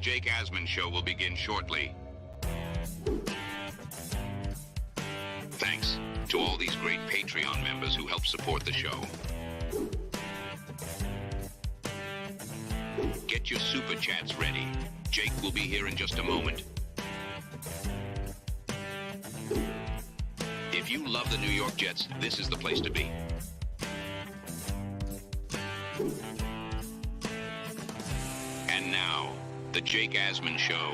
Jake Asman Show will begin shortly. Thanks to all these great Patreon members who help support the show. Get your super chats ready. Jake will be here in just a moment. If you love the New York Jets, this is the place to be. And now, the Jake Asman Show.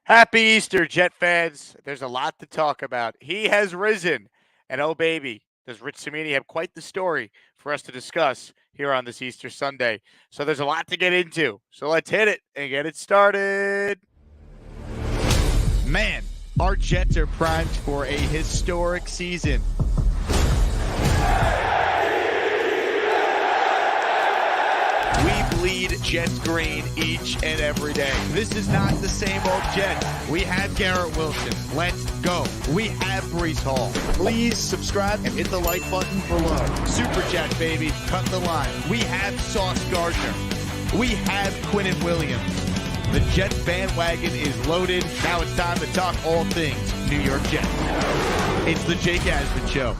Happy Easter, Jet fans. There's a lot to talk about. He has risen. And oh, baby, does Rich Cimini have quite the story for us to discuss here on this Easter Sunday. So there's a lot to get into. So let's hit it and get it started. Man, our Jets are primed for a historic season. We bleed Jets green each and every day. This is not the same old Jets. We have Garrett Wilson. Let's go. We have Breece Hall. Please subscribe and hit the like button below. Super Chat, baby. Cut the line. We have Sauce Gardner. We have Quinnen Williams. The Jets bandwagon is loaded. Now it's time to talk all things New York Jets. It's the Jake Asman Show.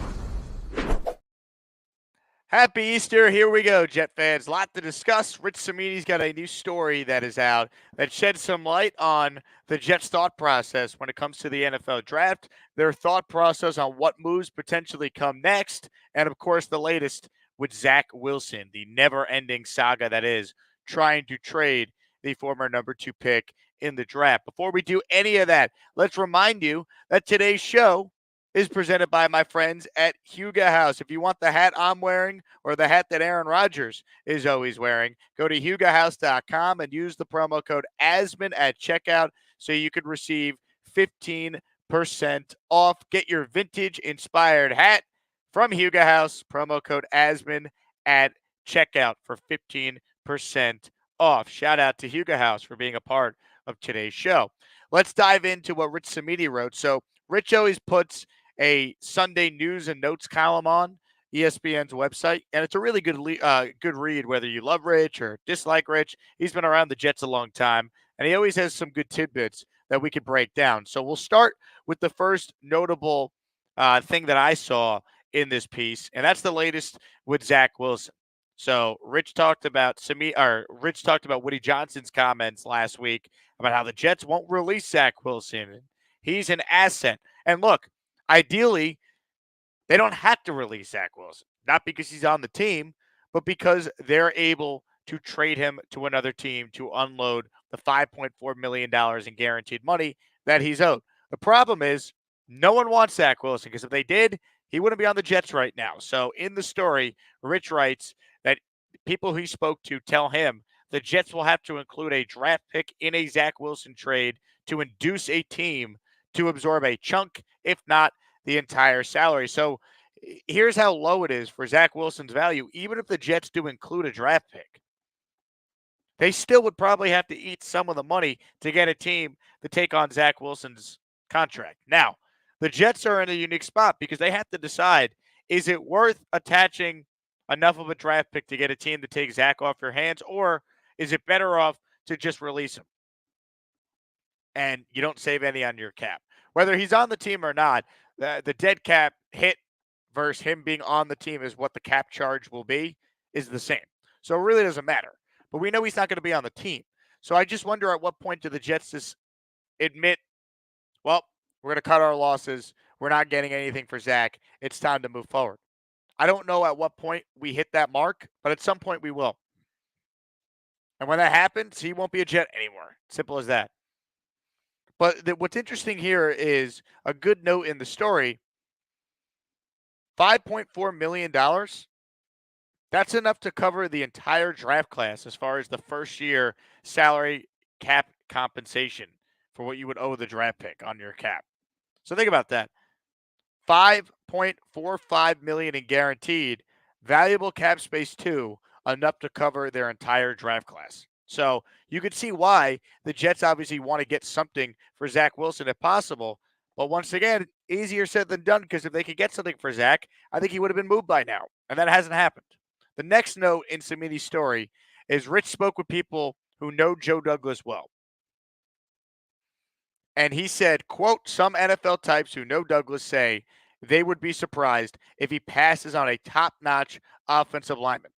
Happy Easter. Here we go, Jet fans. A lot to discuss. Rich Cimini's got a new story that is out that sheds some light on the Jets' thought process when it comes to the NFL draft, their thought process on what moves potentially come next, and, of course, the latest with Zach Wilson, the never-ending saga that is trying to trade the former number 2 pick in the draft. Before we do any of that, let's remind you that today's show is presented by my friends at Huga House. If you want the hat I'm wearing or the hat that Aaron Rodgers is always wearing, go to hugahouse.com and use the promo code ASMAN at checkout so you can receive 15% off. Get your vintage-inspired hat from Huga House, promo code ASMAN at checkout for 15% off. Shout out to Huga House for being a part of today's show. Let's dive into what Rich Cimini wrote. So Rich always puts a Sunday news and notes column on ESPN's website, and it's a really good read, whether you love Rich or dislike Rich. He's been around the Jets a long time, and he always has some good tidbits that we could break down. So we'll start with the first notable thing that I saw in this piece, and that's the latest with Zach Wilson. So Rich talked about Woody Johnson's comments last week about how the Jets won't release Zach Wilson. He's an asset. And look, ideally, they don't have to release Zach Wilson. Not because he's on the team, but because they're able to trade him to another team to unload the $5.4 million in guaranteed money that he's owed. The problem is no one wants Zach Wilson, because if they did, he wouldn't be on the Jets right now. So in the story, Rich writes that people he spoke to tell him the Jets will have to include a draft pick in a Zach Wilson trade to induce a team to absorb a chunk, if not the entire salary. So here's how low it is for Zach Wilson's value. Even if the Jets do include a draft pick, they still would probably have to eat some of the money to get a team to take on Zach Wilson's contract. Now, the Jets are in a unique spot because they have to decide, is it worth attaching enough of a draft pick to get a team to take Zach off your hands, or is it better off to just release him and you don't save any on your cap? Whether he's on the team or not, the dead cap hit versus him being on the team is what the cap charge will be, is the same. So it really doesn't matter. But we know he's not going to be on the team. So I just wonder, at what point do the Jets just admit, well, we're going to cut our losses. We're not getting anything for Zach. It's time to move forward. I don't know at what point we hit that mark, but at some point we will. And when that happens, he won't be a Jet anymore. Simple as that. But what's interesting here is a good note in the story. $5.4 million, that's enough to cover the entire draft class as far as the first year salary cap compensation for what you would owe the draft pick on your cap. So think about that. $5.45 million in guaranteed, valuable cap space too, enough to cover their entire draft class. So you could see why the Jets obviously want to get something for Zach Wilson if possible. But once again, easier said than done, because if they could get something for Zach, I think he would have been moved by now. And that hasn't happened. The next note in Samini's story is Rich spoke with people who know Joe Douglas well. And he said, quote, some NFL types who know Douglas say they would be surprised if he passes on a top-notch offensive lineman.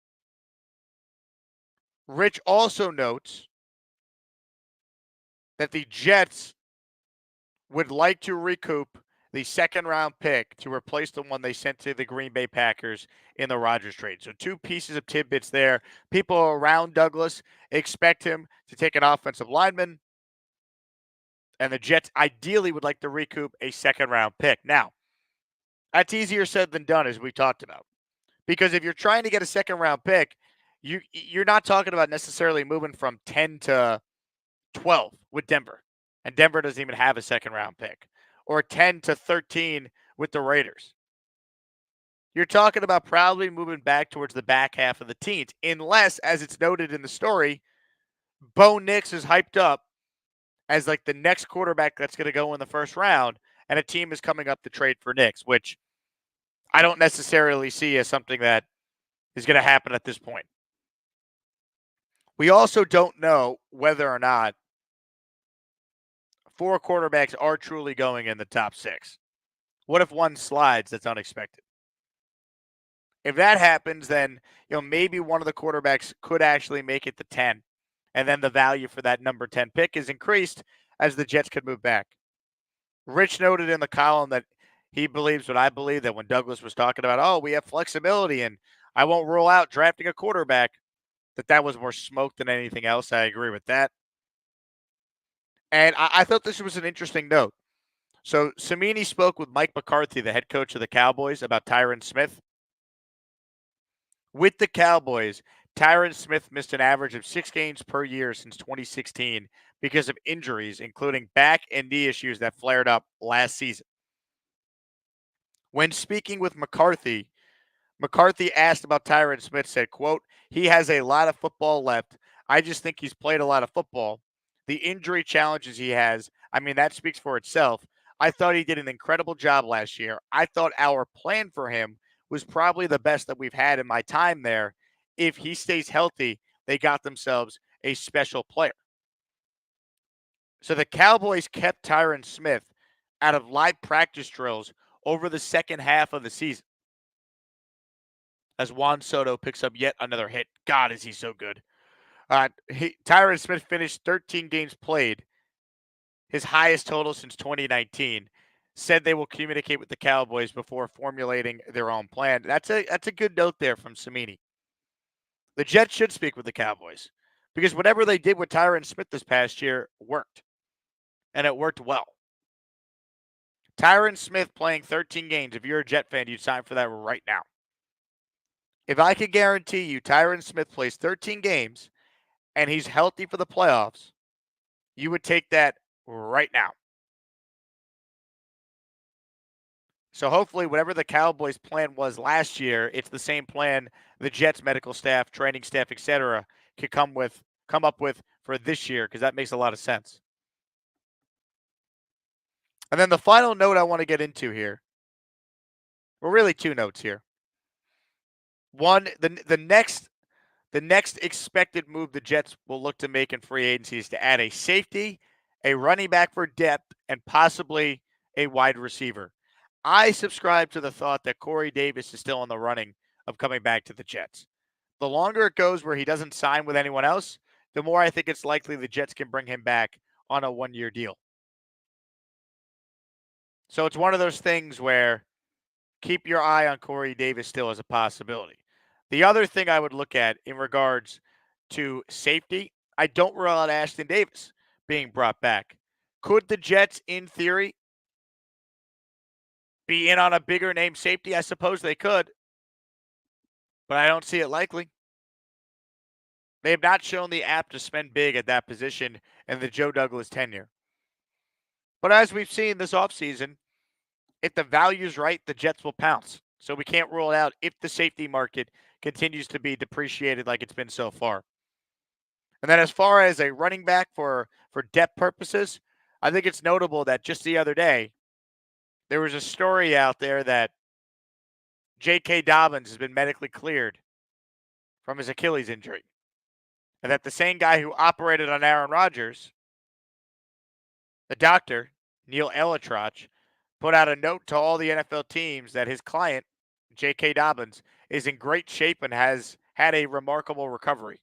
Rich also notes that the Jets would like to recoup the second-round pick to replace the one they sent to the Green Bay Packers in the Rodgers trade. So 2 pieces of tidbits there. People around Douglas expect him to take an offensive lineman, and the Jets ideally would like to recoup a second-round pick. Now, that's easier said than done, as we talked about. Because if you're trying to get a second-round pick, you're not talking about necessarily moving from 10 to 12 with Denver. And Denver doesn't even have a second-round pick. Or 10 to 13 with the Raiders. You're talking about probably moving back towards the back half of the teens. Unless, as it's noted in the story, Bo Nix is hyped up as like the next quarterback that's going to go in the first round. And a team is coming up to trade for Nix, which I don't necessarily see as something that is going to happen at this point. We also don't know whether or not 4 quarterbacks are truly going in the top 6. What if one slides that's unexpected? If that happens, then maybe one of the quarterbacks could actually make it to 10. And then the value for that number 10 pick is increased as the Jets could move back. Rich noted in the column that he believes what I believe, that when Douglas was talking about, we have flexibility and I won't rule out drafting a quarterback, that was more smoke than anything else. I agree with that. And I thought this was an interesting note. So Samini spoke with Mike McCarthy, the head coach of the Cowboys, about Tyron Smith. With the Cowboys, Tyron Smith missed an average of 6 games per year since 2016 because of injuries, including back and knee issues that flared up last season. When speaking with McCarthy asked about Tyron Smith, said, quote, he has a lot of football left. I just think he's played a lot of football. The injury challenges he has, that speaks for itself. I thought he did an incredible job last year. I thought our plan for him was probably the best that we've had in my time there. If he stays healthy, they got themselves a special player. So the Cowboys kept Tyron Smith out of live practice drills over the second half of the season, as Juan Soto picks up yet another hit. God, is he so good. Tyron Smith finished 13 games played, his highest total since 2019. Said they will communicate with the Cowboys before formulating their own plan. That's a good note there from Samini. The Jets should speak with the Cowboys because whatever they did with Tyron Smith this past year worked, and it worked well. Tyron Smith playing 13 games, if you're a Jet fan, you'd sign for that right now. If I could guarantee you Tyron Smith plays 13 games and he's healthy for the playoffs, you would take that right now. So hopefully whatever the Cowboys' plan was last year, it's the same plan the Jets medical staff, training staff, etc. could come up with for this year, because that makes a lot of sense. And then the final note I want to get into here, well, really 2 notes here. One, the next expected move the Jets will look to make in free agency is to add a safety, a running back for depth, and possibly a wide receiver. I subscribe to the thought that Corey Davis is still in the running of coming back to the Jets. The longer it goes where he doesn't sign with anyone else, the more I think it's likely the Jets can bring him back on a 1-year deal. So it's one of those things where keep your eye on Corey Davis still as a possibility. The other thing I would look at in regards to safety, I don't rule out Ashton Davis being brought back. Could the Jets, in theory, be in on a bigger name safety? I suppose they could, but I don't see it likely. They have not shown the apt to spend big at that position in the Joe Douglas tenure. But as we've seen this offseason, if the value's right, the Jets will pounce. So we can't rule it out if the safety market continues to be depreciated like it's been so far. And then as far as a running back for depth purposes, I think it's notable that just the other day, there was a story out there that J.K. Dobbins has been medically cleared from his Achilles injury. And that the same guy who operated on Aaron Rodgers, the doctor, Neil Elitroch, put out a note to all the NFL teams that his client, J.K. Dobbins, is in great shape and has had a remarkable recovery.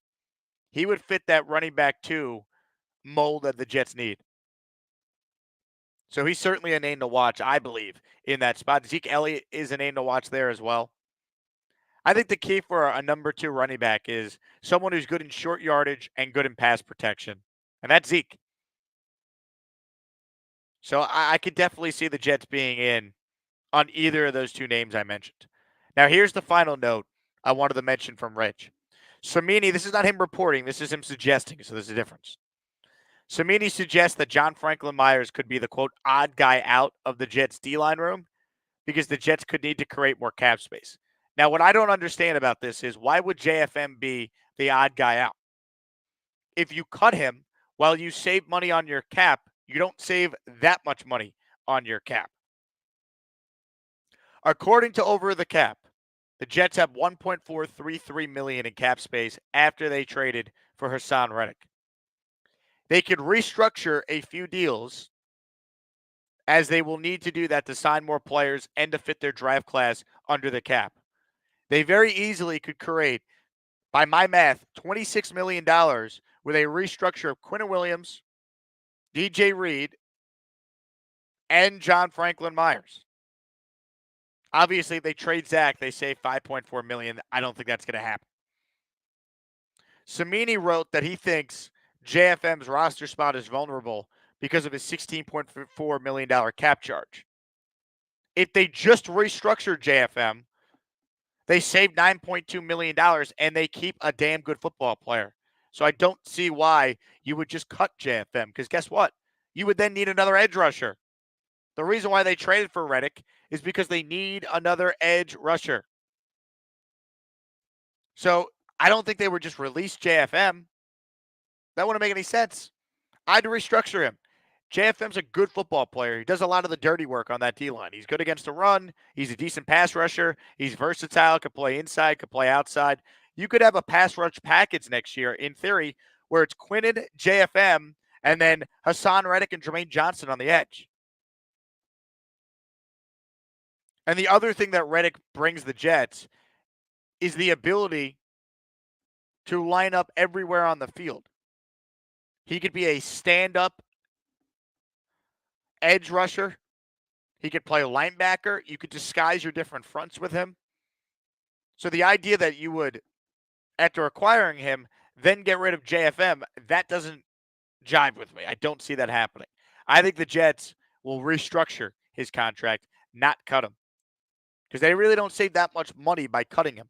He would fit that running back 2 mold that the Jets need. So he's certainly a name to watch, I believe, in that spot. Zeke Elliott is a name to watch there as well. I think the key for a number 2 running back is someone who's good in short yardage and good in pass protection. And that's Zeke. So I could definitely see the Jets being in on either of those 2 names I mentioned. Now, here's the final note I wanted to mention from Rich. Samini, this is not him reporting, this is him suggesting, so there's a difference. Samini suggests that John Franklin Myers could be the, quote, odd guy out of the Jets' D-line room because the Jets could need to create more cap space. Now, what I don't understand about this is why would JFM be the odd guy out? If you cut him while you save money on your cap, you don't save that much money on your cap. According to Over the Cap, the Jets have $1.433 million in cap space after they traded for Hassan Reddick. They could restructure a few deals as they will need to do that to sign more players and to fit their draft class under the cap. They very easily could create, by my math, $26 million with a restructure of Quinton Williams, DJ Reed, and John Franklin Myers. Obviously, if they trade Zach, they save $5.4 million. I don't think that's going to happen. Samini wrote that he thinks JFM's roster spot is vulnerable because of his $16.4 million cap charge. If they just restructure JFM, they save $9.2 million and they keep a damn good football player. So I don't see why you would just cut JFM because guess what? You would then need another edge rusher. The reason why they traded for Reddick is because they need another edge rusher. So I don't think they would just release JFM. That wouldn't make any sense. I'd restructure him. JFM's a good football player. He does a lot of the dirty work on that D-line. He's good against the run. He's a decent pass rusher. He's versatile, could play inside, could play outside. You could have a pass rush package next year, in theory, where it's Quinton, JFM, and then Hassan Reddick and Jermaine Johnson on the edge. And the other thing that Reddick brings the Jets is the ability to line up everywhere on the field. He could be a stand-up edge rusher. He could play linebacker. You could disguise your different fronts with him. So the idea that you would, after acquiring him, then get rid of JFM, that doesn't jive with me. I don't see that happening. I think the Jets will restructure his contract, not cut him. Because they really don't save that much money by cutting him.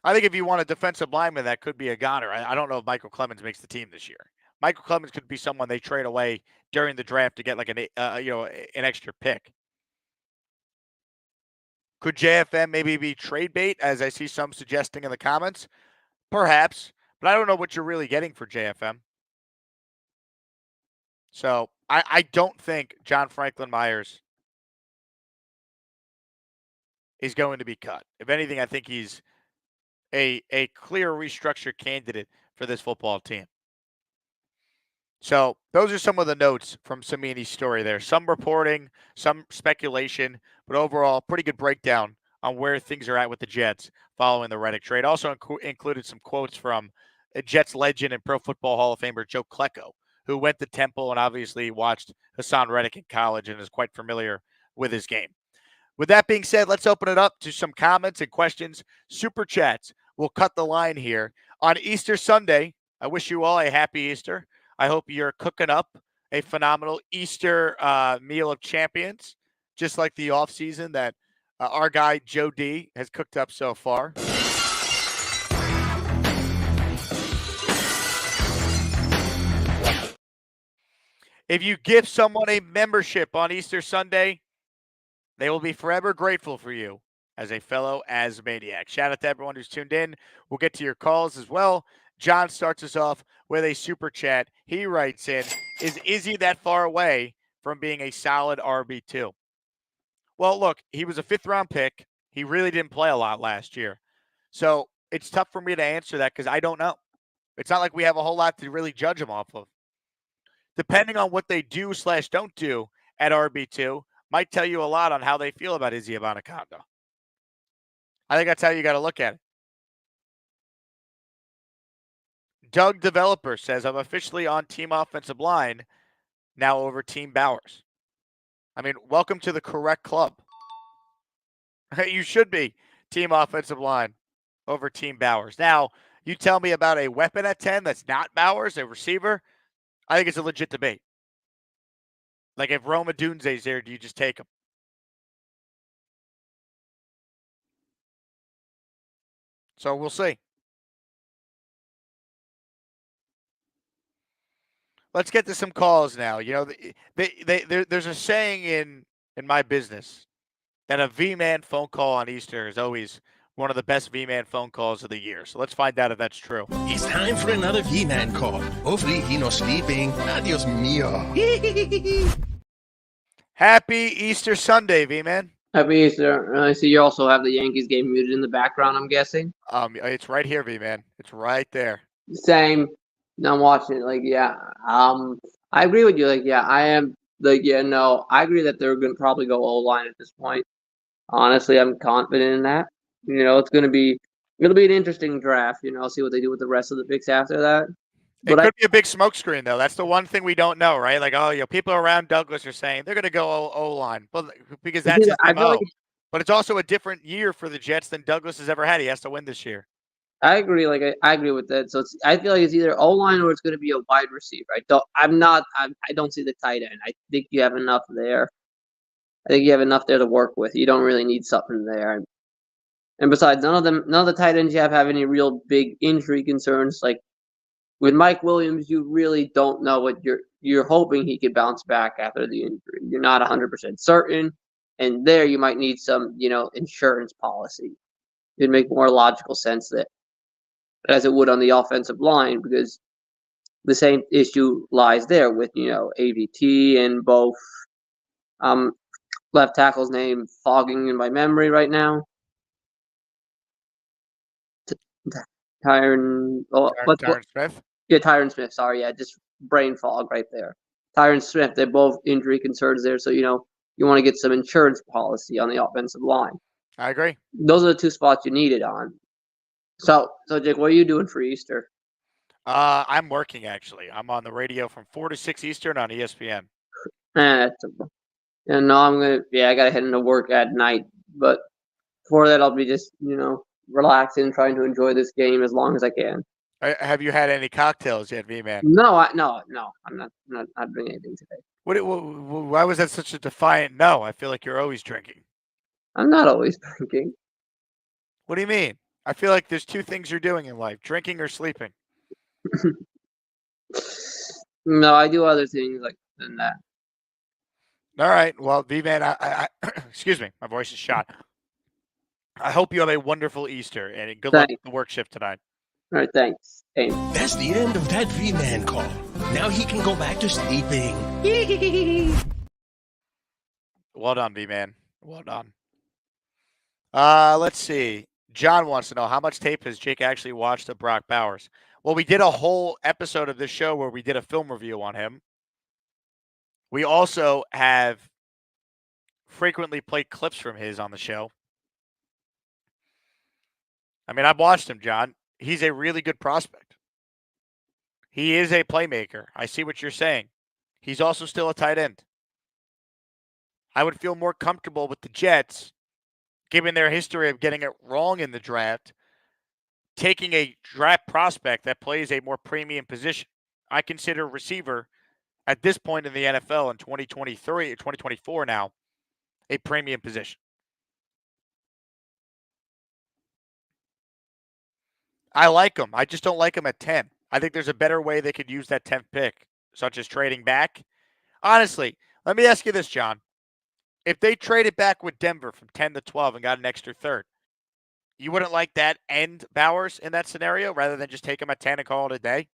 I think if you want a defensive lineman, that could be a goner. I don't know if Michael Clemens makes the team this year. Michael Clemens could be someone they trade away during the draft to get like an extra pick. Could JFM maybe be trade bait, as I see some suggesting in the comments? Perhaps, but I don't know what you're really getting for JFM. So I don't think John Franklin Myers is going to be cut. If anything, I think he's a clear restructure candidate for this football team. So those are some of the notes from Samini's story there. Some reporting, some speculation, but overall, pretty good breakdown on where things are at with the Jets following the Reddick trade. Also included some quotes from a Jets legend and Pro Football Hall of Famer Joe Klecko, who went to Temple and obviously watched Hassan Reddick in college and is quite familiar with his game. With that being said, let's open it up to some comments and questions. Super Chats will cut the line here on Easter Sunday. I wish you all a happy Easter. I hope you're cooking up a phenomenal Easter meal of champions, just like the offseason that our guy Joe D has cooked up so far. If you give someone a membership on Easter Sunday, they will be forever grateful for you as a fellow Asmaniac. Shout out to everyone who's tuned in. We'll get to your calls as well. John starts us off with a super chat. He writes in, is Izzy that far away from being a solid RB2? Well, look, he was a fifth-round pick. He really didn't play a lot last year. So it's tough for me to answer that because I don't know. It's not like we have a whole lot to really judge him off of. Depending on what they do/don't do at RB2 might tell you a lot on how they feel about Izzy Abanikanda. I think that's how you got to look at it. Doug Developer says, I'm officially on team offensive line now over team Bowers. I mean, welcome to the correct club. You should be team offensive line over team Bowers. Now, you tell me about a weapon at 10 that's not Bowers, a receiver, I think it's a legit debate. Like if Roma Dunze's there, do you just take him? So we'll see. Let's get to some calls now. You know, there's a saying in my business that a V-man phone call on Easter is always one of the best V-man phone calls of the year. So let's find out if that's true. It's time for another V-man call. Hopefully he's not sleeping. Adios mio. Happy Easter Sunday, V-man. Happy Easter. I see you also have the Yankees game muted in the background, I'm guessing. It's right here, V-man. It's right there. Same. No, I'm watching it. I agree with you. I am. No, I agree that they're going to probably go O-line at this point. Honestly, I'm confident in that. It'll be an interesting draft. I'll see what they do with the rest of the picks after that. It could be a big smokescreen, though. That's the one thing we don't know, right? Like, people around Douglas are saying they're going to go O-line, but because that's his MO. But it's also a different year for the Jets than Douglas has ever had. He has to win this year. I agree. I agree with that. So I feel like it's either O-line or it's going to be a wide receiver. I don't see the tight end. I think you have enough there. I think you have enough there to work with. You don't really need something there. And besides, none of the tight ends you have any real big injury concerns. Like with Mike Williams, you really don't know what you're hoping he could bounce back after the injury. You're not 100% certain, and there you might need some insurance policy. It'd make more logical sense that as it would on the offensive line, because the same issue lies there with AVT and both left tackle's name fogging in my memory right now. Tyron Smith? Yeah, Tyron Smith. Sorry, just brain fog right there. Tyron Smith, they're both injury concerns there, so you want to get some insurance policy on the offensive line. I agree. Those are the two spots you need it on. So Jake, what are you doing for Easter? I'm working, actually. I'm on the radio from 4 to 6 Eastern on ESPN. I gotta head into work at night, but before that I'll be just relaxing, trying to enjoy this game as long as I can. Have you had any cocktails yet, V-man? No, I'm not doing anything today. Why was that such a defiant no? I feel like you're always drinking. I'm not always drinking. What do you mean? I feel like there's two things you're doing in life, drinking or sleeping. No, I do other things than that. All right. Well, V-man, I excuse me. My voice is shot. I hope you have a wonderful Easter and good luck with the work shift tonight. All right, thanks. That's the end of that V-man call. Now he can go back to sleeping. Well done, V-man. Well done. Let's see. John wants to know, how much tape has Jake actually watched of Brock Bowers? Well, we did a whole episode of this show where we did a film review on him. We also have frequently played clips from his on the show. I mean, I've watched him, John. He's a really good prospect. He is a playmaker. I see what you're saying. He's also still a tight end. I would feel more comfortable with the Jets, given their history of getting it wrong in the draft, taking a draft prospect that plays a more premium position. I consider receiver at this point in the NFL in 2023 or 2024 now a premium position. I like him. I just don't like him at 10. I think there's a better way they could use that 10th pick, such as trading back. Honestly, let me ask you this, John. If they traded back with Denver from 10 to 12 and got an extra third, you wouldn't like that end Bowers in that scenario rather than just take him at 10 and call it a day?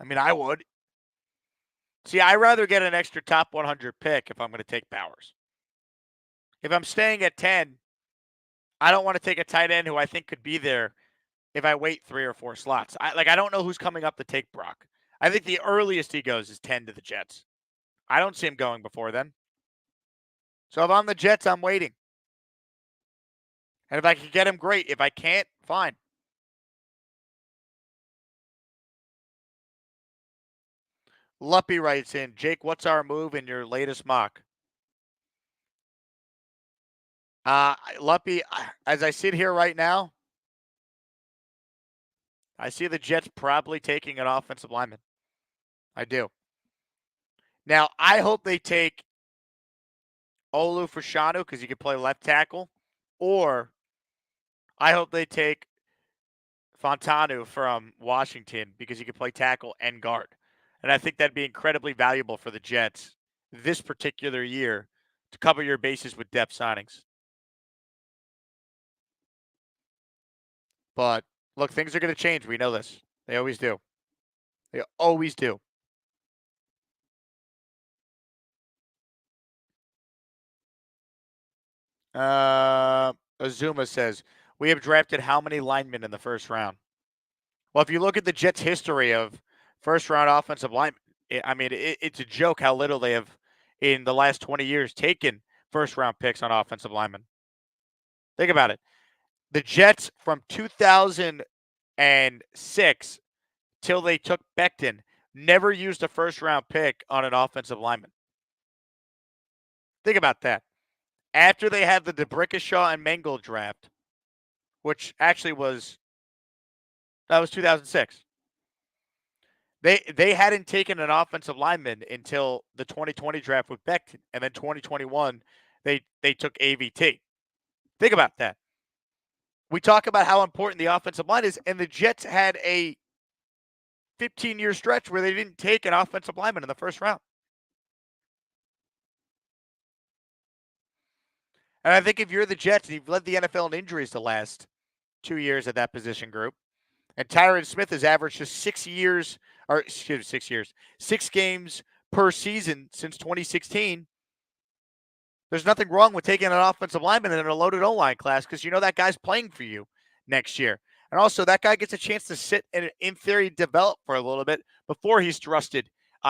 I mean, I would. See, I'd rather get an extra top 100 pick if I'm going to take Bowers. If I'm staying at 10, I don't want to take a tight end who I think could be there if I wait 3 or 4 slots. I don't know who's coming up to take Brock. I think the earliest he goes is 10 to the Jets. I don't see him going before then. So if I'm the Jets, I'm waiting. And if I can get him, great. If I can't, fine. Luppy writes in, Jake, what's our move in your latest mock? Luppy, as I sit here right now, I see the Jets probably taking an offensive lineman. I do. Now, I hope they take Olu Fashanu because he can play left tackle, or I hope they take Fontanu from Washington because he can play tackle and guard. And I think that'd be incredibly valuable for the Jets this particular year to cover your bases with depth signings. But look, things are going to change. We know this. They always do. They always do. Azuma says, we have drafted how many linemen in the first round? Well, if you look at the Jets' history of first-round offensive linemen, it's a joke how little they have, in the last 20 years, taken first-round picks on offensive linemen. Think about it. The Jets from 2006 till they took Becton never used a first-round pick on an offensive lineman. Think about that. After they had the DeBrickashaw and Mengel draft, which actually was 2006. They hadn't taken an offensive lineman until the 2020 draft with Becton, and then 2021 they took AVT. Think about that. We talk about how important the offensive line is, and the Jets had a 15-year stretch where they didn't take an offensive lineman in the first round. And I think if you're the Jets and you've led the NFL in injuries the last 2 years at that position group, and Tyron Smith has averaged just 6 games per season since 2016, there's nothing wrong with taking an offensive lineman in a loaded O-line class because you know that guy's playing for you next year. And also, that guy gets a chance to sit and, in theory, develop for a little bit before he's thrusted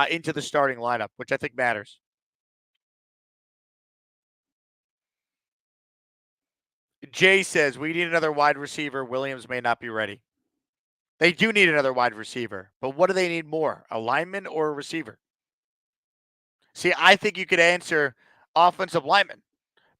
into the starting lineup, which I think matters. Jay says, we need another wide receiver. Williams may not be ready. They do need another wide receiver, but what do they need more, a lineman or a receiver? See, I think you could answer offensive lineman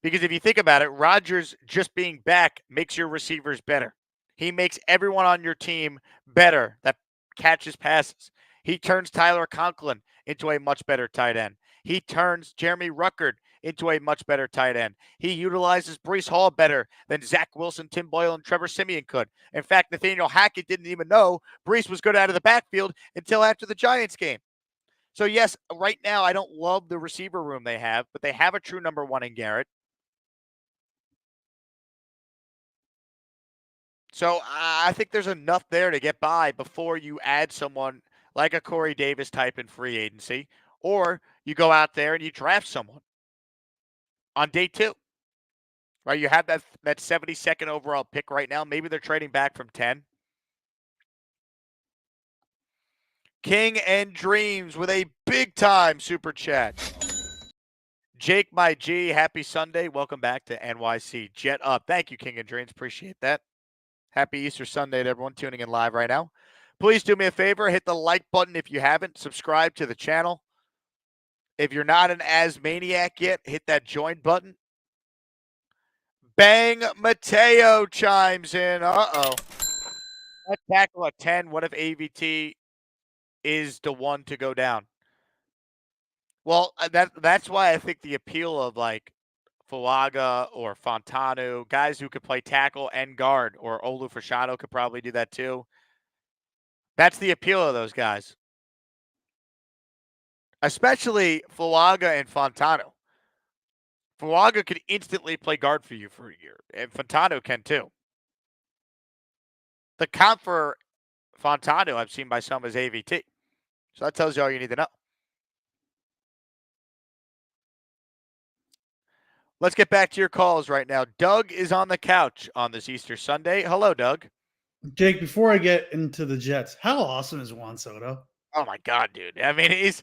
because if you think about it, Rodgers just being back makes your receivers better. He makes everyone on your team better that catches passes. He turns Tyler Conklin into a much better tight end. He turns Jeremy Ruckert into a much better tight end. He utilizes Breece Hall better than Zach Wilson, Tim Boyle, and Trevor Siemian could. In fact, Nathaniel Hackett didn't even know Breece was good out of the backfield until after the Giants game. So, yes, right now I don't love the receiver room they have, but they have a true number one in Garrett. So I think there's enough there to get by before you add someone like a Corey Davis type in free agency, or you go out there and you draft someone on day 2. Right? You have that 72nd overall pick right now. Maybe they're trading back from 10. King and Dreams with a big-time super chat. Jake, my G, happy Sunday. Welcome back to NYC Jet Up. Thank you, King and Dreams. Appreciate that. Happy Easter Sunday to everyone tuning in live right now. Please do me a favor. Hit the like button if you haven't. Subscribe to the channel. If you're not an Asmaniac yet, hit that join button. Bang Mateo chimes in. Uh-oh. Let's tackle a 10. What if AVT is the one to go down? Well, that's why I think the appeal of like Fuaga or Fontanu, guys who could play tackle and guard, or Olu Fashanu could probably do that too. That's the appeal of those guys. Especially Fuaga and Fontanu. Fuaga could instantly play guard for you for a year, and Fontanu can too. The comp for Fontanu I've seen by some is AVT. So that tells you all you need to know. Let's get back to your calls right now. Doug is on the couch on this Easter Sunday. Hello, Doug. Jake, before I get into the Jets, how awesome is Juan Soto? Oh my God, dude! I mean,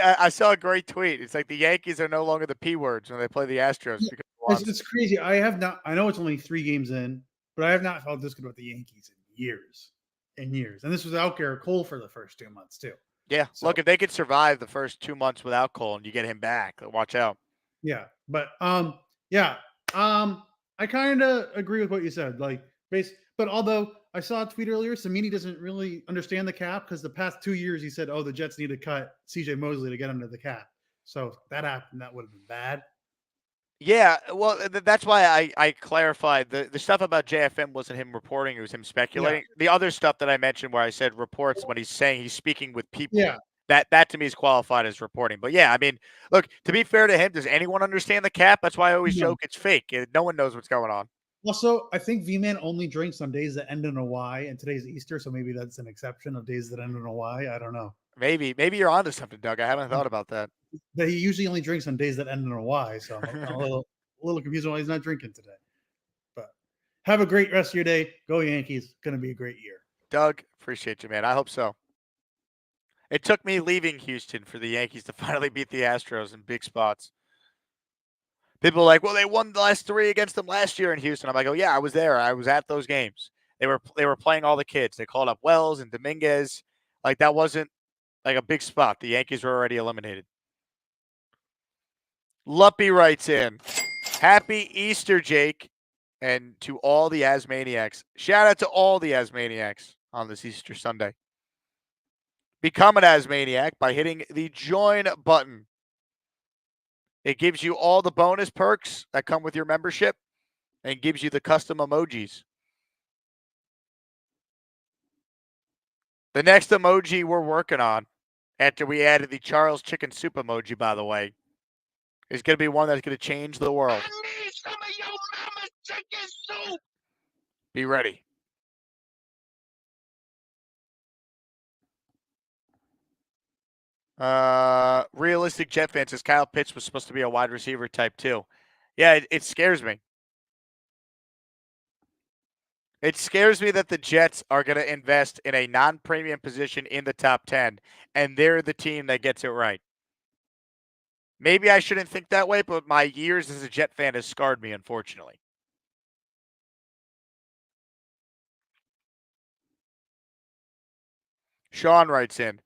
I saw a great tweet. It's like the Yankees are no longer the P words when they play the Astros because It's crazy. I know it's only 3 games in, but I have not felt this good about the Yankees in years and years. And this was without Garrett Cole for the first 2 months too. Yeah, So, look, if they could survive the first 2 months without Cole and you get him back, watch out. yeah, but I kind of agree with what you said. But although I saw a tweet earlier, Samini doesn't really understand the cap because the past 2 years he said, "Oh, the Jets need to cut C.J. Mosley to get under the cap." So if that happened, that would have been bad. Yeah, well, that's why I clarified the stuff about JFM wasn't him reporting; it was him speculating. Yeah. The other stuff that I mentioned, where I said reports when he's saying he's speaking with people, Yeah. that to me is qualified as reporting. But yeah, I mean, look, to be fair to him, does anyone understand the cap? That's why I always No. joke it's fake. No one knows what's going on. Also, I think V-Man only drinks on days that end in a Y, and today's Easter, so maybe that's an exception of days that end in a Y. I don't know. Maybe you're onto something, Doug. I haven't thought about that. But he usually only drinks on days that end in a Y, so I'm a little confused why he's not drinking today. But have a great rest of your day. Go Yankees. Going to be a great year. Doug, appreciate you, man. I hope so. It took me leaving Houston for the Yankees to finally beat the Astros in big spots. People are like, well, they won the last 3 against them last year in Houston. I'm like, oh yeah, I was there. I was at those games. They were playing all the kids. They called up Wells and Dominguez. Like that wasn't like a big spot. The Yankees were already eliminated. Luppy writes in, happy Easter, Jake, and to all the Asmaniacs. Shout out to all the Asmaniacs on this Easter Sunday. Become an Asmaniac by hitting the join button. It gives you all the bonus perks that come with your membership and gives you the custom emojis. The next emoji we're working on, after we added the Charles Chicken Soup emoji, by the way, is going to be one that's going to change the world. I need some of your mama's chicken soup. Be ready. Realistic Jet fan says Kyle Pitts was supposed to be a wide receiver type too. Yeah, it scares me. It scares me that the Jets are going to invest in a non-premium position in the top 10, and they're the team that gets it right. Maybe I shouldn't think that way, but my years as a Jet fan has scarred me, unfortunately. Sean writes in,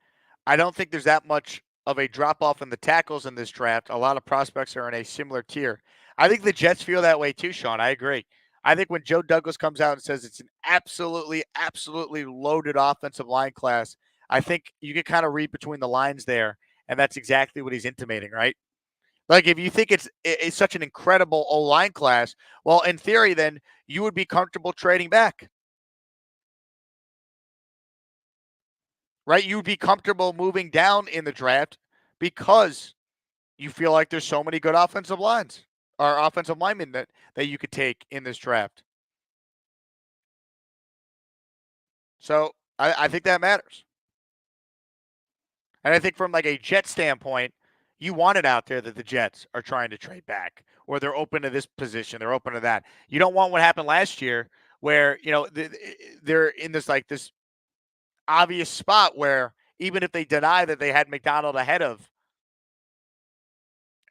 I don't think there's that much of a drop-off in the tackles in this draft. A lot of prospects are in a similar tier. I think the Jets feel that way too, Sean. I agree. I think when Joe Douglas comes out and says it's an absolutely, absolutely loaded offensive line class, I think you can kind of read between the lines there, and that's exactly what he's intimating, right? Like, if you think it's such an incredible O-line class, well, in theory, then you would be comfortable trading back. Right? You would be comfortable moving down in the draft because you feel like there's so many good offensive lines or offensive linemen that you could take in this draft. So I think that matters. And I think from like a Jet standpoint, you want it out there that the Jets are trying to trade back or they're open to this position. They're open to that. You don't want what happened last year where, you know, they're in this like this obvious spot where even if they deny that they had McDonald ahead of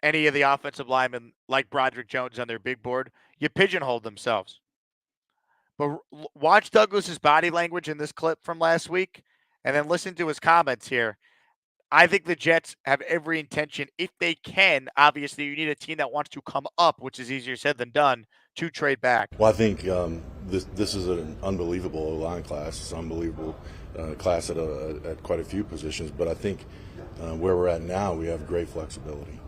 any of the offensive linemen like Broderick Jones on their big board, you pigeonhole themselves. But watch Douglas's body language in this clip from last week and then listen to his comments here. I think the Jets have every intention, if they can, obviously you need a team that wants to come up, which is easier said than done, to trade back. Well, I think this is an unbelievable O-line class. It's an unbelievable class at quite a few positions. But I think where we're at now, we have great flexibility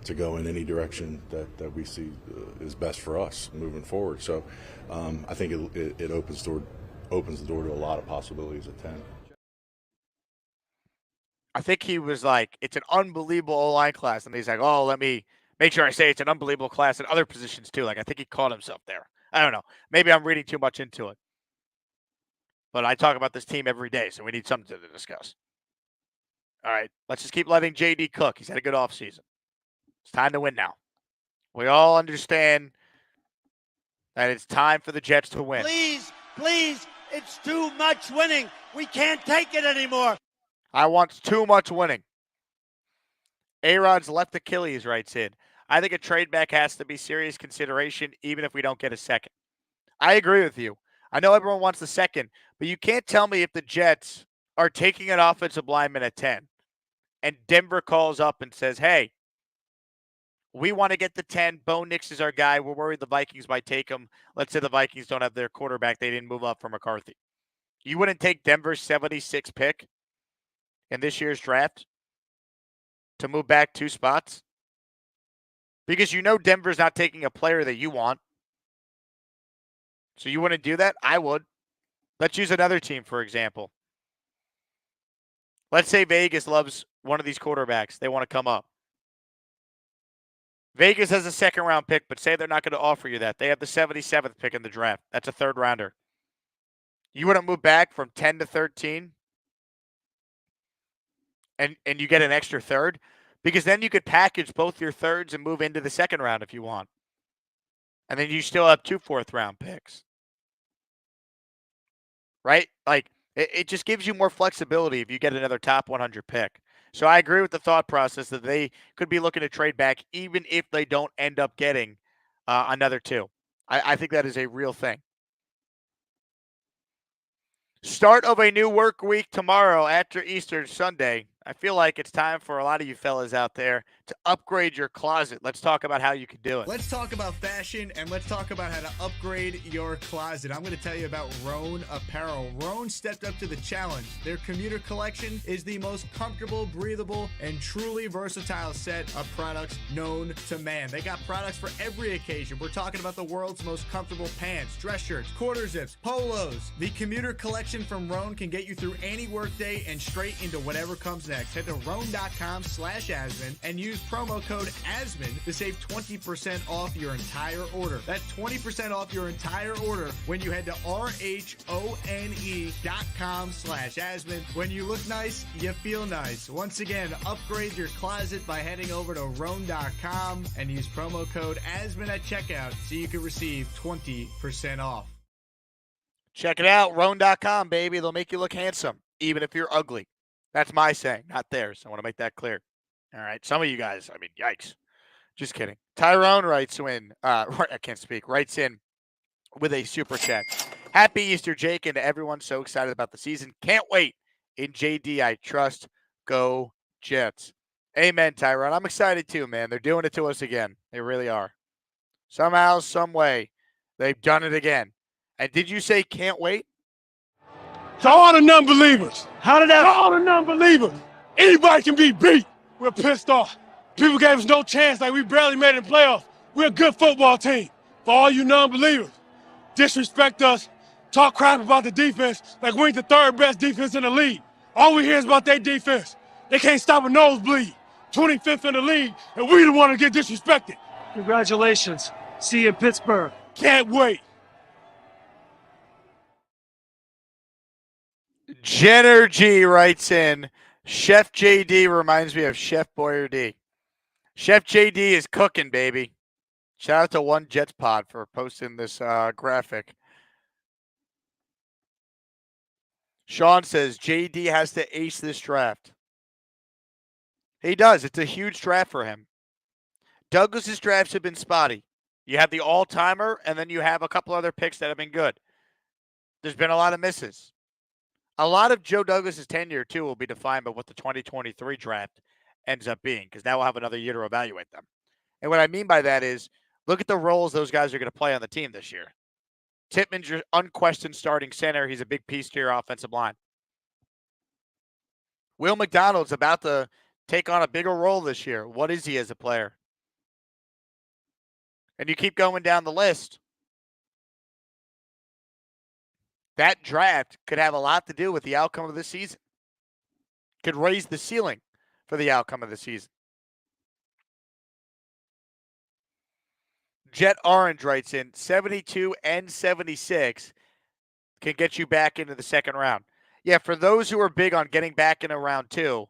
to go in any direction that we see is best for us moving forward. So I think it opens the door to a lot of possibilities at 10. I think he was like, it's an unbelievable O-line class. And he's like, oh, let me make sure I say it's an unbelievable class at other positions too. Like, I think he caught himself there. I don't know. Maybe I'm reading too much into it. But I talk about this team every day, so we need something to discuss. All right, let's just keep letting JD cook. He's had a good offseason. It's time to win now. We all understand that it's time for the Jets to win. Please, it's too much winning. We can't take it anymore. I want too much winning. A-Rod's left Achilles writes in. I think a trade back has to be serious consideration, even if we don't get a second. I agree with you. I know everyone wants the second, but you can't tell me if the Jets are taking an offensive lineman at 10 and Denver calls up and says, hey, we want to get the 10. Bo Nix is our guy. We're worried the Vikings might take him. Let's say the Vikings don't have their quarterback. They didn't move up for McCarthy. You wouldn't take Denver's 76th pick in this year's draft to move back 2 spots? Because you know Denver's not taking a player that you want. So you wouldn't do that? I would. Let's use another team, for example. Let's say Vegas loves one of these quarterbacks. They want to come up. Vegas has a 2nd round pick, but say they're not going to offer you that. They have the 77th pick in the draft. That's a 3rd rounder. You wouldn't move back from 10 to 13 and you get an extra 3rd? Because then you could package both your 3rds and move into the 2nd round if you want. And then you still have 2 4th round picks. Right? Like, it just gives you more flexibility if you get another top 100 pick. So I agree with the thought process that they could be looking to trade back even if they don't end up getting another 2. I think that is a real thing. Start of a new work week tomorrow after Easter Sunday. I feel like it's time for a lot of you fellas out there to upgrade your closet. Let's talk about how you can do it. Let's talk about fashion, and let's talk about how to upgrade your closet. I'm going to tell you about Roan Apparel. Roan stepped up to the challenge. Their commuter collection is the most comfortable, breathable, and truly versatile set of products known to man. They got products for every occasion. We're talking about the world's most comfortable pants, dress shirts, quarter zips, polos. The commuter collection from Roan can get you through any workday and straight into whatever comes next. Head to roan.com/Asman and use promo code Asman to save 20% off your entire order. That's 20% off your entire order when you head to RHONE.com/Asman. When you look nice, you feel nice. Once again, upgrade your closet by heading over to roan.com and use promo code Asman at checkout so you can receive 20% off. Check it out, roan.com, baby. They'll make you look handsome, even if you're ugly. That's my saying, not theirs. I want to make that clear. All right. Some of you guys, I mean, yikes. Just kidding. Tyrone writes in with a super chat. Happy Easter, Jake, and to everyone so excited about the season. Can't wait. In JD, I trust. Go Jets. Amen, Tyrone. I'm excited too, man. They're doing it to us again. They really are. Somehow, some way, they've done it again. And did you say can't wait? To all the non-believers. To all the non-believers. Anybody can be beat. We're pissed off. People gave us no chance, like we barely made it in playoffs. We're a good football team. For all you non-believers, disrespect us, talk crap about the defense like we ain't the 3rd best defense in the league. All we hear is about their defense. They can't stop a nosebleed. 25th in the league, and we the one to get disrespected. Congratulations. See you in Pittsburgh. Can't wait. Jenner G writes in, Chef JD reminds me of Chef Boyardee. Chef JD is cooking, baby. Shout out to One Jets Pod for posting this graphic. Sean says JD has to ace this draft. He does. It's a huge draft for him. Douglas's drafts have been spotty. You have the all-timer, and then you have a couple other picks that have been good. There's been a lot of misses. A lot of Joe Douglas's tenure, too, will be defined by what the 2023 draft ends up being, because now we'll have another year to evaluate them. And what I mean by that is, look at the roles those guys are going to play on the team this year. Tippmann's your unquestioned starting center. He's a big piece to your offensive line. Will McDonald's about to take on a bigger role this year. What is he as a player? And you keep going down the list. That draft could have a lot to do with the outcome of the season. Could raise the ceiling for the outcome of the season. Jet Orange writes in, 72 and 76 can get you back into the 2nd round. Yeah, for those who are big on getting back into round 2,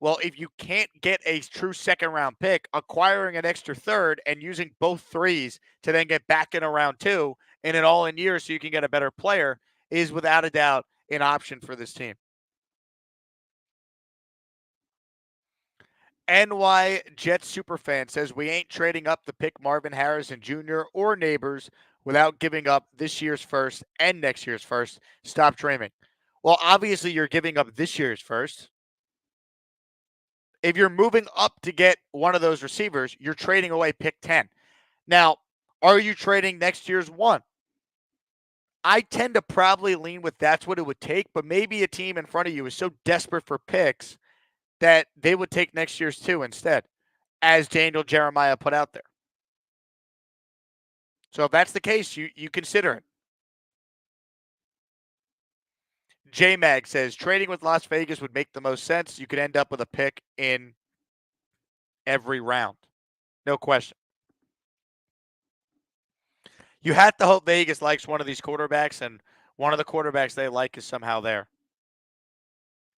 Well, if you can't get a true second-round pick, acquiring an extra third and using both threes to then get back in a round 2 in an all-in year so you can get a better player is without a doubt an option for this team. NY Jets superfan says we ain't trading up to pick Marvin Harrison Jr. or Neighbors without giving up this year's first and next year's first. Stop dreaming. Well, obviously you're giving up this year's first. If you're moving up to get one of those receivers, you're trading away pick 10. Now, are you trading next year's one? I tend to probably lean with that's what it would take, but maybe a team in front of you is so desperate for picks that they would take next year's 2 instead, as Daniel Jeremiah put out there. So if that's the case, you consider it. J-Mag says, trading with Las Vegas would make the most sense. You could end up with a pick in every round. No question. You have to hope Vegas likes one of these quarterbacks, and one of the quarterbacks they like is somehow there.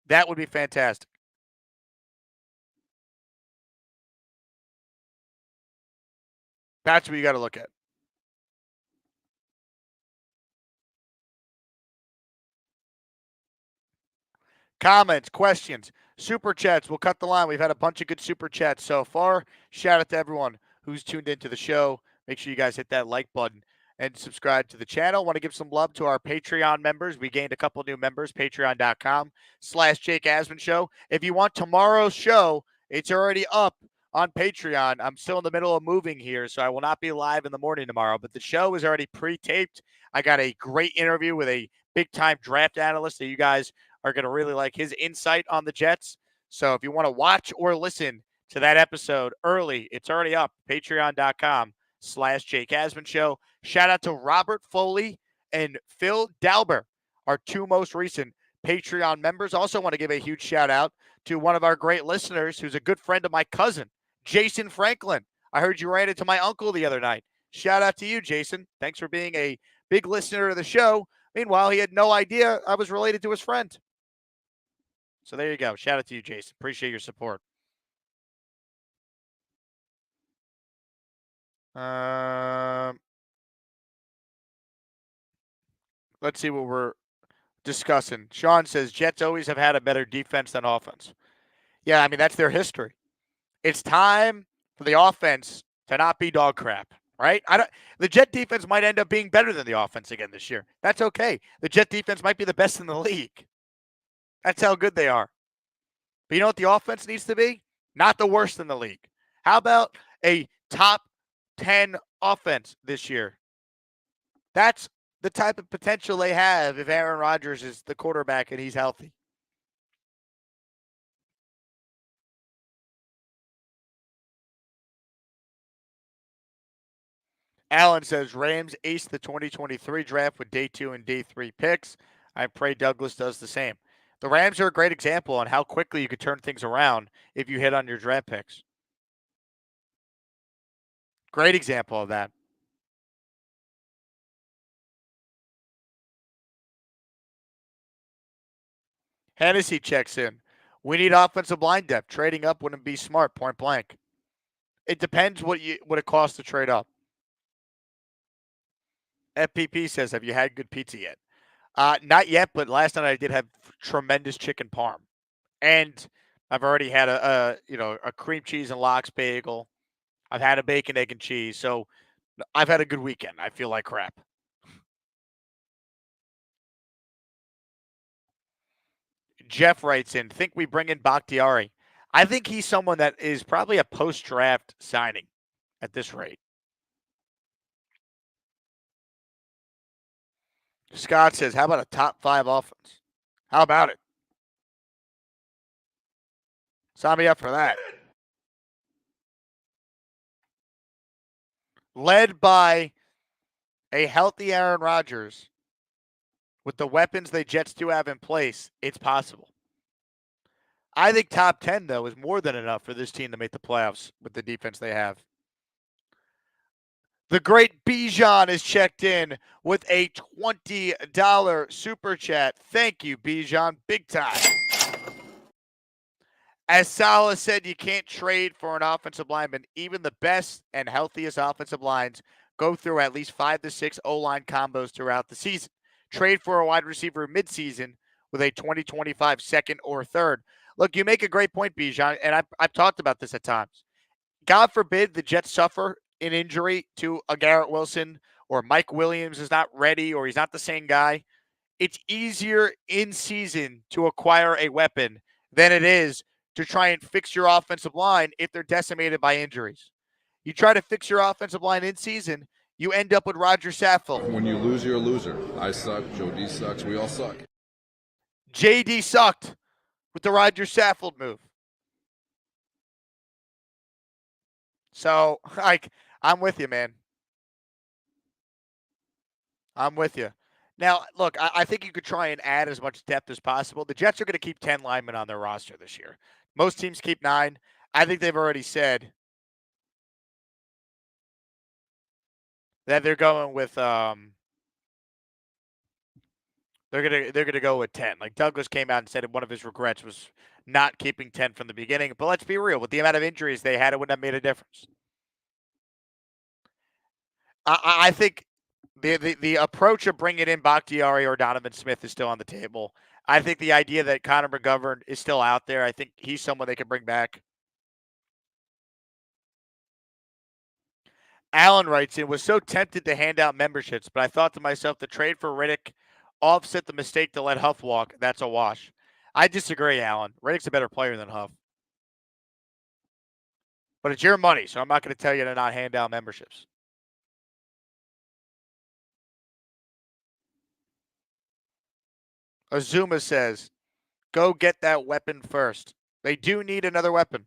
That would be fantastic. That's what you got to look at. Comments, questions, super chats. We'll cut the line. We've had a bunch of good super chats so far. Shout out to everyone who's tuned into the show. Make sure you guys hit that like button and subscribe to the channel. Want to give some love to our Patreon members. We gained a couple new members, patreon.com/Jake Asman Show. If you want tomorrow's show, it's already up on Patreon. I'm still in the middle of moving here, so I will not be live in the morning tomorrow, but the show is already pre-taped. I got a great interview with a big-time draft analyst that you guys are going to really like his insight on the Jets. So if you want to watch or listen to that episode early, it's already up, patreon.com/Jake Asman Show. Shout out to Robert Foley and Phil Dauber, our 2 most recent Patreon members. Also want to give a huge shout out to one of our great listeners who's a good friend of my cousin, Jason Franklin. I heard you ran into my uncle the other night. Shout out to you, Jason. Thanks for being a big listener of the show. Meanwhile, he had no idea I was related to his friend. So there you go. Shout out to you, Jason. Appreciate your support. Let's see what we're discussing. Sean says, Jets always have had a better defense than offense. Yeah, I mean, that's their history. It's time for the offense to not be dog crap, right? The Jet defense might end up being better than the offense again this year. That's okay. The Jet defense might be the best in the league. That's how good they are. But you know what the offense needs to be? Not the worst in the league. How about a top 10 offense this year? That's the type of potential they have if Aaron Rodgers is the quarterback and he's healthy. Allen says, Rams ace the 2023 draft with day 2 and day 3 picks. I pray Douglas does the same. The Rams are a great example on how quickly you could turn things around if you hit on your draft picks. Great example of that. Hennessy checks in. We need offensive line depth. Trading up wouldn't be smart, point blank. It depends what it costs to trade up. FPP says, have you had good pizza yet? Not yet, but last night I did have tremendous chicken parm. And I've already had a cream cheese and lox bagel. I've had a bacon, egg, and cheese. So I've had a good weekend. I feel like crap. Jeff writes in, think we bring in Bakhtiari. I think he's someone that is probably a post-draft signing at this rate. Scott says, how about a top 5 offense? How about it? Sign me up for that. Led by a healthy Aaron Rodgers, with the weapons the Jets do have in place, it's possible. I think top 10, though, is more than enough for this team to make the playoffs with the defense they have. The great Bijan is checked in with a $20 super chat. Thank you, Bijan. Big time. As Salah said, you can't trade for an offensive lineman. Even the best and healthiest offensive lines go through at least 5 to 6 O-line combos throughout the season. Trade for a wide receiver midseason with a 2025 second or third. Look, you make a great point, Bijan, and I've talked about this at times. God forbid the Jets suffer an injury to a Garrett Wilson, or Mike Williams is not ready, or he's not the same guy. It's easier in season to acquire a weapon than it is to try and fix your offensive line if they're decimated by injuries. You try to fix your offensive line in season, you end up with Roger Saffold. When you lose, you're a loser. I suck. Joe D sucks. We all suck. JD sucked with the Roger Saffold move. So, I'm with you, man. I'm with you. Now, look, I think you could try and add as much depth as possible. The Jets are going to keep 10 linemen on their roster this year. Most teams keep 9. I think they've already said that they're going with they're gonna go with 10. Like Douglas came out and said one of his regrets was not keeping 10 from the beginning. But let's be real, with the amount of injuries they had, it wouldn't have made a difference. I think the approach of bringing in Bakhtiari or Donovan Smith is still on the table. I think the idea that Connor McGovern is still out there, I think he's someone they can bring back. Alan writes in, was so tempted to hand out memberships, but I thought to myself, the trade for Riddick offset the mistake to let Huff walk. That's a wash. I disagree, Alan. Riddick's a better player than Huff. But it's your money, so I'm not going to tell you to not hand out memberships. Azuma says, go get that weapon first. They do need another weapon.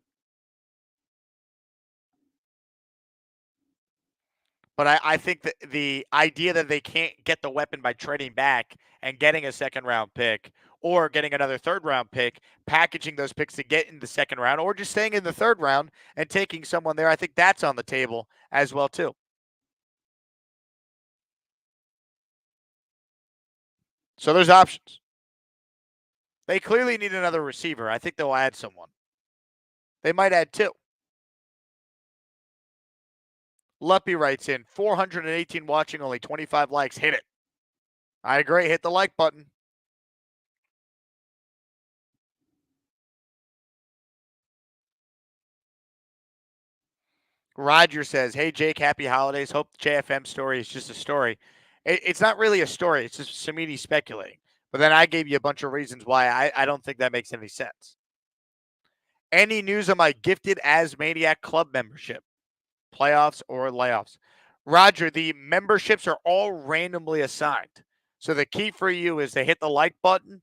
But I think that the idea that they can't get the weapon by trading back and getting a second-round pick or getting another third-round pick, packaging those picks to get in the second round, or just staying in the third round and taking someone there, I think that's on the table as well, too. So there's options. They clearly need another receiver. I think they'll add someone. They might add 2. Luppy writes in, 418 watching, only 25 likes. Hit it. I agree. Hit the like button. Roger says, hey, Jake, happy holidays. Hope the JFM story is just a story. It's not really a story. It's just Samini speculating. But then I gave you a bunch of reasons why I don't think that makes any sense. Any news on my gifted as Maniac Club membership? Playoffs or layoffs? Roger, the memberships are all randomly assigned. So the key for you is to hit the like button,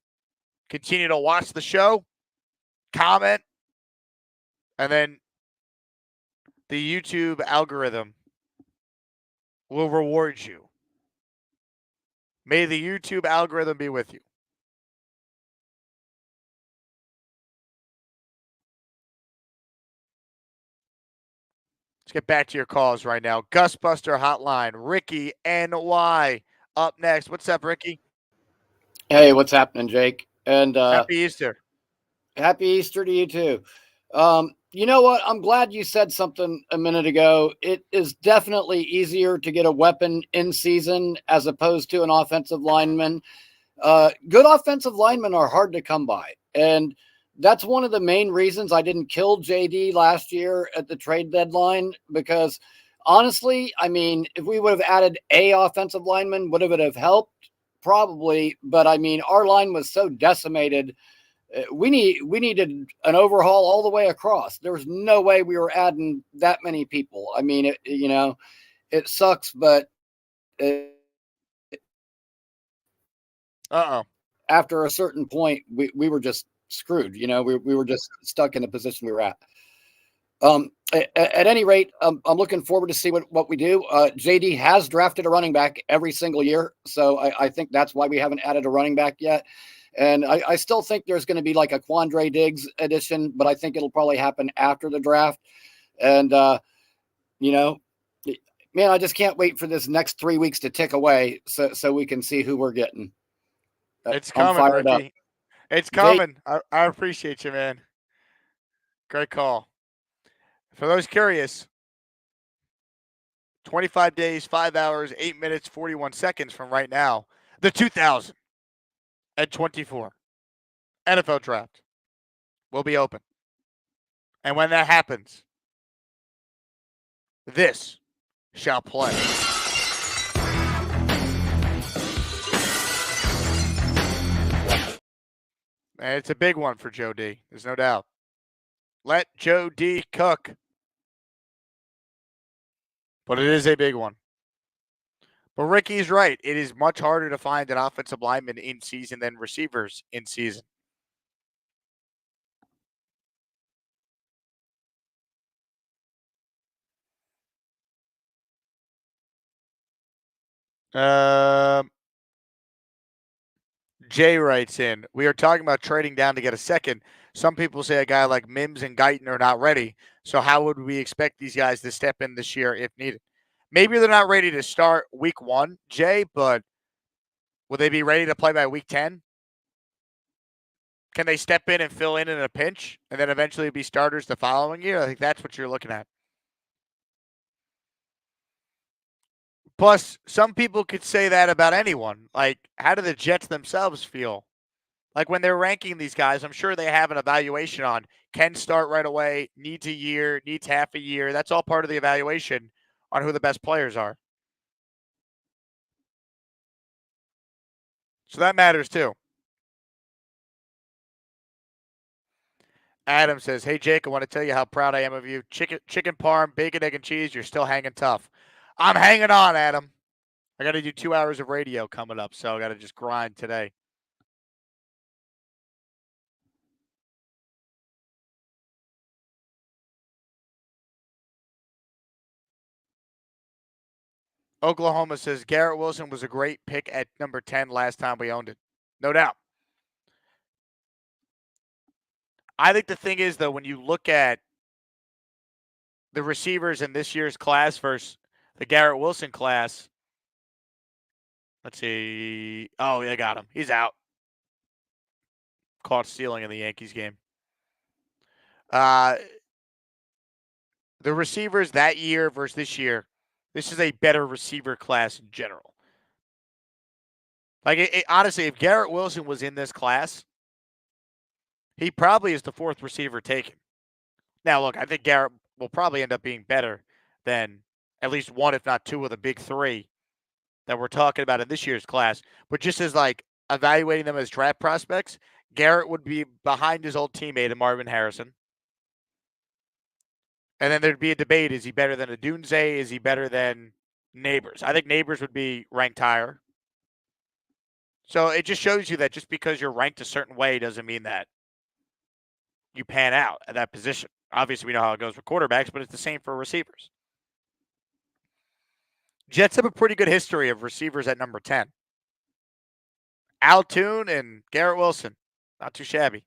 continue to watch the show, comment, and then the YouTube algorithm will reward you. May the YouTube algorithm be with you. Let's get back to your calls right now. Gusbuster Hotline, Ricky NY up next. What's up, Ricky? Hey, what's happening, Jake? And Happy Easter. Happy Easter to you too. You know what? I'm glad you said something a minute ago. It is definitely easier to get a weapon in season as opposed to an offensive lineman. Good offensive linemen are hard to come by. And that's one of the main reasons I didn't kill JD last year at the trade deadline, because honestly, I mean, if we would have added a offensive lineman, would it have helped? Probably. But I mean, our line was so decimated. We needed an overhaul all the way across. There was no way we were adding that many people. I mean, it sucks, but after a certain point, we were just screwed. We were just stuck in the position we were at. At any rate, I'm looking forward to see what we do. JD has drafted a running back every single year, so I think that's why we haven't added a running back yet. And I still think there's going to be like a Quandre Diggs edition, but I think it'll probably happen after the draft. And, man, I just can't wait for this next 3 weeks to tick away so we can see who we're getting. It's coming, Ricky. It's coming. I appreciate you, man. Great call. For those curious, 25 days, 5 hours, 8 minutes, 41 seconds from right now, the 2024 NFL Draft will be open. And when that happens, this shall play. And it's a big one for Joe D. There's no doubt. Let Joe D cook. But it is a big one. But Ricky's right. It is much harder to find an offensive lineman in season than receivers in season. Jay writes in, we are talking about trading down to get a second. Some people say a guy like Mims and Guyton are not ready. So how would we expect these guys to step in this year if needed? Maybe they're not ready to start week 1, Jay, but will they be ready to play by week 10? Can they step in and fill in a pinch and then eventually be starters the following year? I think that's what you're looking at. Plus, some people could say that about anyone. Like, how do the Jets themselves feel? Like, when they're ranking these guys, I'm sure they have an evaluation on can start right away, needs a year, needs half a year. That's all part of the evaluation on who the best players are. So that matters too. Adam says, hey, Jake, I want to tell you how proud I am of you. Chicken parm, bacon, egg, and cheese. You're still hanging tough. I'm hanging on, Adam. I got to do 2 hours of radio coming up, so I got to just grind today. Oklahoma says, Garrett Wilson was a great pick at number 10 last time we owned it. No doubt. I think the thing is, though, when you look at the receivers in this year's class versus the Garrett Wilson class, let's see. Oh, yeah, got him. He's out. Caught stealing in the Yankees game. The receivers that year versus this year, this is a better receiver class in general. Like, honestly, if Garrett Wilson was in this class, he probably is the 4th receiver taken. Now, look, I think Garrett will probably end up being better than at least 1, if not 2 of the big 3 that we're talking about in this year's class. But just as, like, evaluating them as draft prospects, Garrett would be behind his old teammate, Marvin Harrison. And then there'd be a debate. Is he better than Odunze? Is he better than Neighbors? I think Neighbors would be ranked higher. So it just shows you that just because you're ranked a certain way doesn't mean that you pan out at that position. Obviously, we know how it goes for quarterbacks, but it's the same for receivers. Jets have a pretty good history of receivers at number 10. Al Toon and Garrett Wilson. Not too shabby.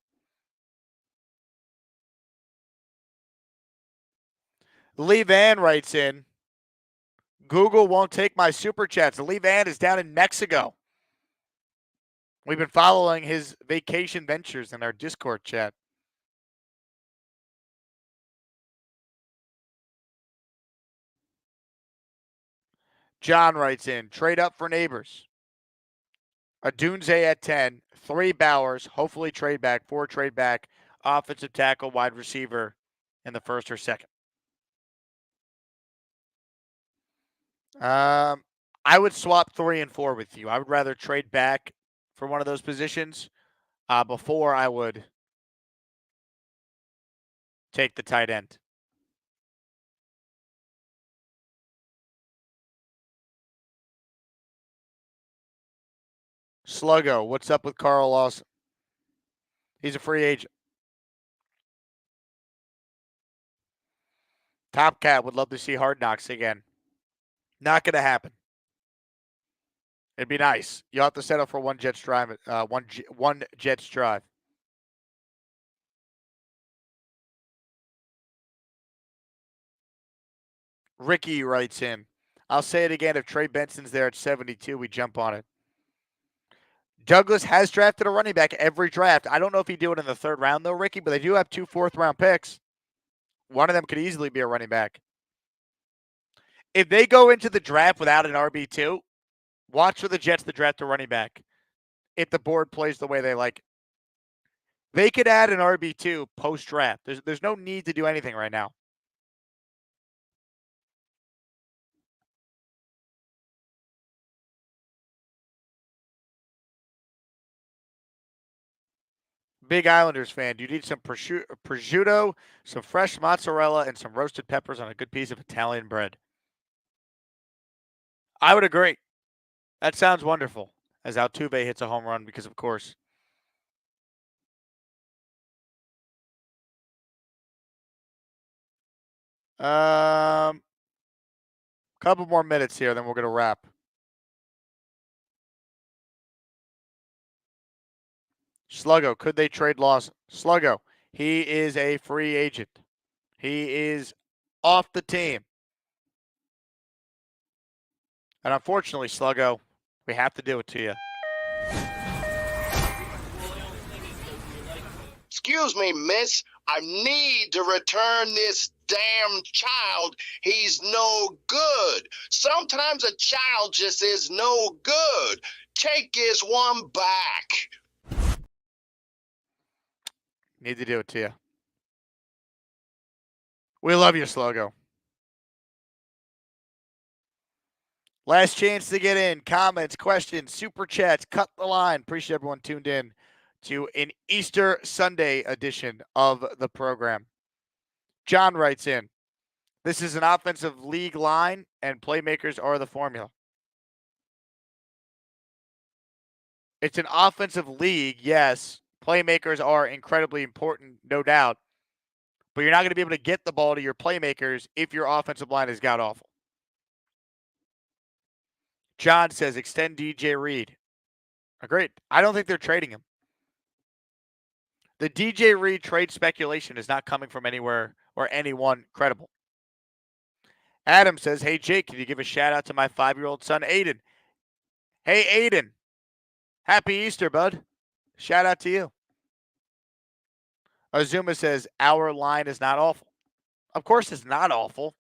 Lee Van writes in, Google won't take my super chats. Lee Van is down in Mexico. We've been following his vacation ventures in our Discord chat. John writes in, trade up for Neighbors. Odunze at 10, 3 Bowers, hopefully trade back, 4 trade back, offensive tackle, wide receiver in the 1st or 2nd. I would swap 3 and 4 with you. I would rather trade back for one of those positions before I would take the tight end. Sluggo, what's up with Carl Lawson? He's a free agent. Top Cat would love to see Hard Knocks again. Not going to happen. It'd be nice. You'll have to settle for one Jets drive. One Jets drive. Ricky writes in, I'll say it again. If Trey Benson's there at 72, we jump on it. Douglas has drafted a running back every draft. I don't know if he'd do it in the 3rd round, though, Ricky, but they do have 2 4th-round picks. One of them could easily be a running back. If they go into the draft without an RB2, watch for the Jets to draft a running back if the board plays the way they like it. They could add an RB2 post-draft. There's no need to do anything right now. Big Islanders fan, do you need some prosciutto, some fresh mozzarella, and some roasted peppers on a good piece of Italian bread? I would agree. That sounds wonderful. As Altuve hits a home run because, of course. Couple more minutes here, then we're going to wrap. Sluggo, could they trade Lawson? Sluggo, he is a free agent. He is off the team. And unfortunately, Sluggo, we have to do it to you. Excuse me, miss. I need to return this damn child. He's no good. Sometimes a child just is no good. Take this one back. Need to do it to you. We love you, Sluggo. Last chance to get in. Comments, questions, super chats, cut the line. Appreciate everyone tuned in to an Easter Sunday edition of the program. John writes in, this is an offensive league line, and playmakers are the formula. It's an offensive league, yes. Playmakers are incredibly important, no doubt. But you're not going to be able to get the ball to your playmakers if your offensive line is god-awful. John says, extend DJ Reed. Agreed. I don't think they're trading him. The DJ Reed trade speculation is not coming from anywhere or anyone credible. Adam says, hey, Jake, can you give a shout-out to my 5-year-old son, Aiden? Hey, Aiden. Happy Easter, bud. Shout out to you. Azuma says, our line is not awful. Of course it's not awful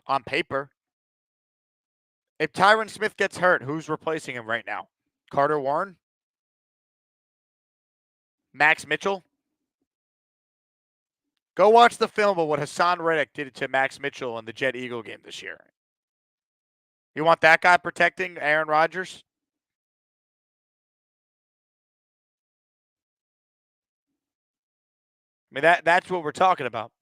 on paper. If Tyron Smith gets hurt, who's replacing him right now? Carter Warren? Max Mitchell? Go watch the film of what Hassan Reddick did to Max Mitchell in the Jet Eagle game this year. You want that guy protecting Aaron Rodgers? I mean, that's what we're talking about.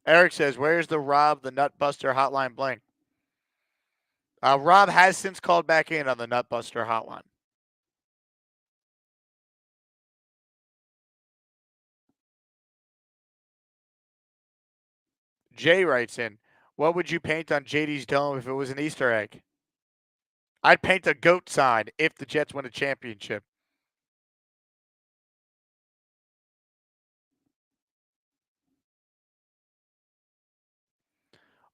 Eric says, where's the Rob the Nutbuster hotline blank? Rob has since called back in on the Nutbuster hotline. Jay writes in, what would you paint on JD's dome if it was an Easter egg? I'd paint a goat sign if the Jets win a championship.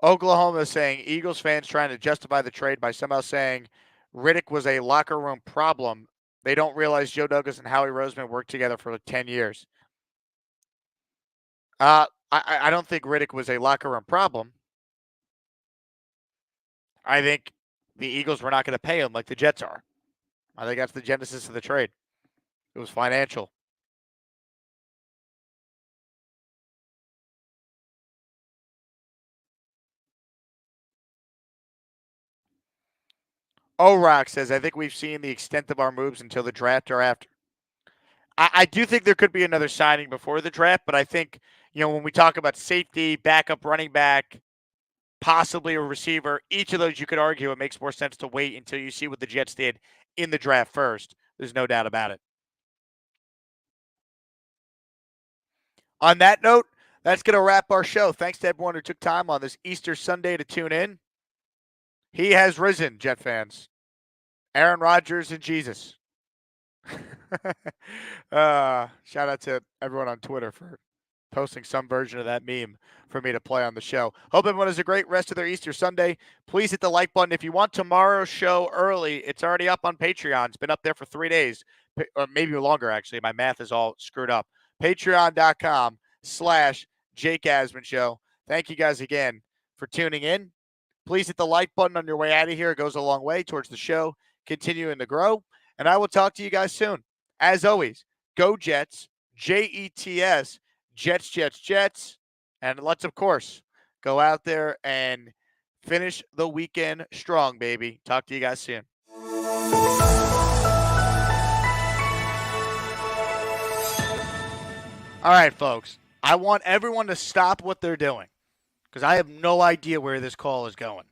Oklahoma is saying Eagles fans trying to justify the trade by somehow saying Riddick was a locker room problem. They don't realize Joe Douglas and Howie Roseman worked together for like 10 years. I don't think Riddick was a locker room problem. I think the Eagles were not going to pay him like the Jets are. I think that's the genesis of the trade. It was financial. O-Rock says, I think we've seen the extent of our moves until the draft or after. I do think there could be another signing before the draft, but I think, when we talk about safety, backup running back, possibly a receiver, each of those you could argue it makes more sense to wait until you see what the Jets did in the draft first. There's no doubt about it. On that note, that's going to wrap our show. Thanks to everyone who took time on this Easter Sunday to tune in. He has risen, Jet fans. Aaron Rodgers and Jesus. Shout out to everyone on Twitter for posting some version of that meme for me to play on the show. Hope everyone has a great rest of their Easter Sunday. Please hit the like button. If you want tomorrow's show early, it's already up on Patreon. It's been up there for 3 days, or maybe longer, actually. My math is all screwed up. Patreon.com/Jake Asman Show. Thank you guys again for tuning in. Please hit the like button on your way out of here. It goes a long way towards the show continuing to grow. And I will talk to you guys soon. As always, go Jets, Jets, Jets, Jets, Jets. And let's, of course, go out there and finish the weekend strong, baby. Talk to you guys soon. All right, folks. I want everyone to stop what they're doing because I have no idea where this call is going.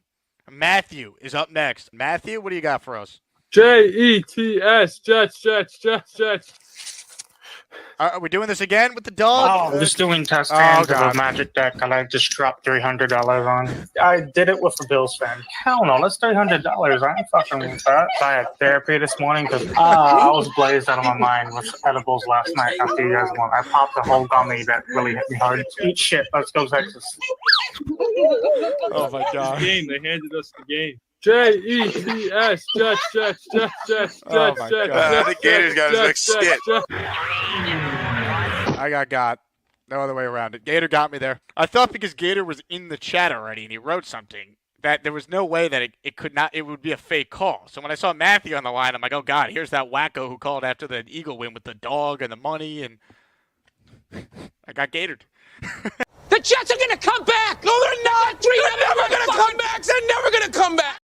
Matthew is up next. Matthew, what do you got for us? Jets, Jets. Are we doing this again with the dog? Oh, I'm just doing test hands of a magic deck that I just dropped $300 on. I did it with a Bills fan. Hell no, that's $300. I ain't fucking with that. I had therapy this morning because I was blazed out of my mind with edibles last night after you guys won. I popped a whole gummy that really hit me hard. Eat shit. Let's go Texas. Oh my God. Game. They handed us the game. Jets, Jets. Oh my God. The Gators got his next skit. I got no other way around it. Gator got me there. I thought because Gator was in the chat already and he wrote something that there was no way that it would be a fake call. So when I saw Matthew on the line, I'm like, oh God, here's that wacko who called after the Eagle win with the dog and the money, and I got Gatored. The Jets are going to come back. No, they're not. They're never going to come back. They're never going to come back.